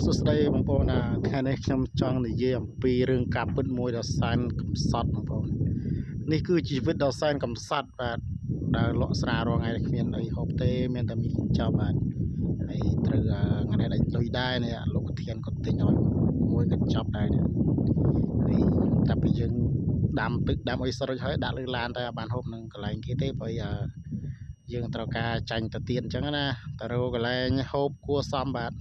សួស្តីបងប្អូនថ្ងៃនេះខ្ញុំចង់និយាយអំពីរឿងការពិតមួយដ៏សែនកំសត់បងប្អូននេះគឺជីវិតដ៏សែនកំសត់បាទដែលលក់ស្រារាល់ថ្ងៃគ្មានអីហូបទេមានតែមីចប់បាទហើយត្រូវថ្ងៃនេះដាច់លុយដែរនេះលោកប្រធានគាត់ទិញឲ្យមួយកញ្ចប់ដែរនេះហើយតែពីយើងដាំទឹកដាំអីសរុបហើយដាក់លើឡានតែបានហូបនឹងកន្លែងគេទេព្រោះយើងត្រូវការចាញ់ទៅទៀតអញ្ចឹងណាទៅរកកន្លែងហូបគួសមបាទ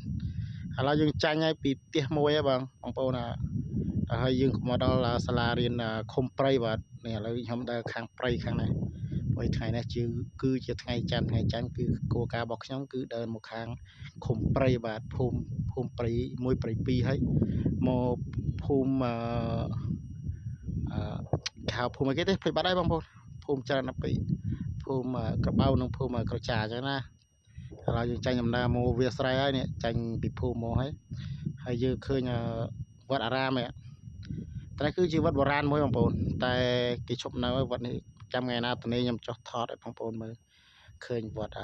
ឥឡូវយើងចាញ់ឲ្យពីផ្ទះមួយហ្នឹងបងប្អូនហើយយើងមកដល់សាលារៀនឃុំព្រៃបាទនេះឥឡូវខ្ញុំដើរខាងព្រៃខាងនេះព្រោះថ្ងៃនេះគឺជាថ្ងៃច័ន្ទគឺគោលការណ៍របស់ខ្ញុំគឺដើរមកខាងឃុំព្រៃបាទភូមិព្រៃមួយព្រៃពីរហើយមកភូមិហៅភូមិអីគេទេភ្លេចបាត់ហើយបងប្អូនភូមិច្រើនណាស់ពេកភូមិក្របៅនិងភូមិក្រចាអញ្ចឹងណាឥឡូវយើងចាញ់ដំណើរមកវាស្រែហើយនេះចាញ់ពីភូមិមកហើយយើងឃើញវត្តអារាមនេះតែគឺជាវត្តបុរាណមួយបងប្អូនតែគេឈប់នៅហើយវត្តនេះចាំថ្ងៃណាទៅនេះខ្ញុំចុះថតឲ្យបងប្អូនមើលឃើញវត្ត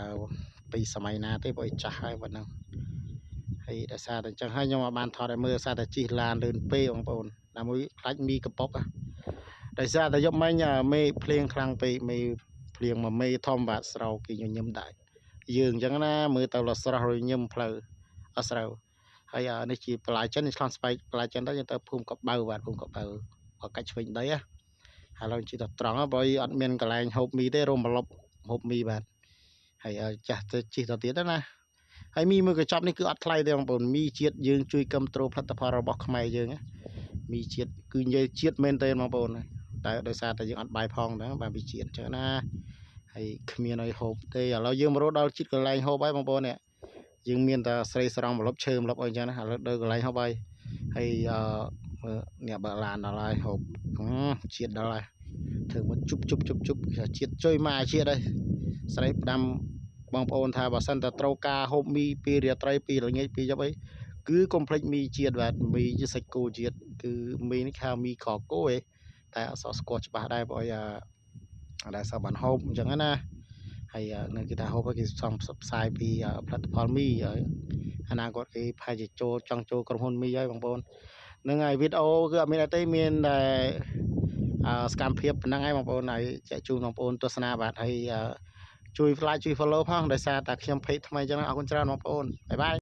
ពីសម័យណាទេព្រោះចាស់ហើយវត្តហ្នឹងហើយដោយសារតែអញ្ចឹងហើយខ្ញុំអត់បានថតឲ្យមើលសារតែជិះឡានលឿនពេកបងប្អូនដើម្បីខ្លាចមីកប៉ុកដោយសារតែយកមិញមេភ្លៀងខ្លាំងពេកមេភ្លៀងមួយមេធំបាទស្រោគេញញឹមដែរយើងអញ្ចឹងណាមើលទៅលស្រស់រញឹមផ្លូវអត់ស្រូវហើយនេះជាបន្លែចិននេះឆ្លងស្បែកបន្លែចិនទៅយើងទៅភូមិកបៅបាទភូមិកបៅកាច់ឆ្វេងដីឥឡូវជិះទៅត្រង់បើអត់មានកន្លែងហូបមីទេរមម្លប់ហូបមីបាទហើយចាស់ទៅជិះទៅទៀតណាហើយមីមួយកញ្ចប់នេះគឺអត់ថ្លៃទេបងប្អូនមីជាតិយើងជួយគាំទ្រផលិតផលរបស់ខ្មែរយើងមីជាតិគឺនិយាយជាតិមែនទេបងប្អូនតែដោយសារតែយើងអត់បាយផងហ្នឹងបាទវាជាតិអញ្ចឹងណាហើយគ្មានអីហូបទេឥឡូវយើងមករកដល់ជិតកន្លែងហូបហើយបងប្អូននេះយើងមានតែស្រីស្រង់ម្លប់ឈើម្លប់អីអញ្ចឹងណាឥឡូវដល់កន្លែងហូបហើយអ្នកបើឡានដល់ហើយហូបជាតិដល់ហើយធ្វើមកជប់ជាតិជួយមកជាតិហើយស្រីផ្ដាំបងប្អូនថាបើសិនតែត្រូវការហូបមីពីរាត្រីពីល្ងាចពីយប់អីគឺកុំភ្លេចមីជាតិបាទមីជាសាច់គោជាតិគឺមីនេះហៅមីខគោតែអត់ស្គាល់ច្បាស់ដែរព្រោះដែលសបានហូបអញ្ចឹងណាហើយនៅគេថាហូបគេផ្សាយពីផលិតផលមីអនាគតគេផែជាចង់ចូលក្រុមហ៊ុនមីហើយបងប្អូននឹងហើយវីដេអូគឺអត់មានអីទេមានតែសកម្មភាពប៉ុណ្ណឹងហើយបងប្អូនហើយចែកជូនបងប្អូនទស្សនាបាទហើយជួយ like ជួយ follow ផងដោយសារតែខ្ញុំ page ថ្មីអញ្ចឹងអរគុណច្រើនបងប្អូនបាយបាយ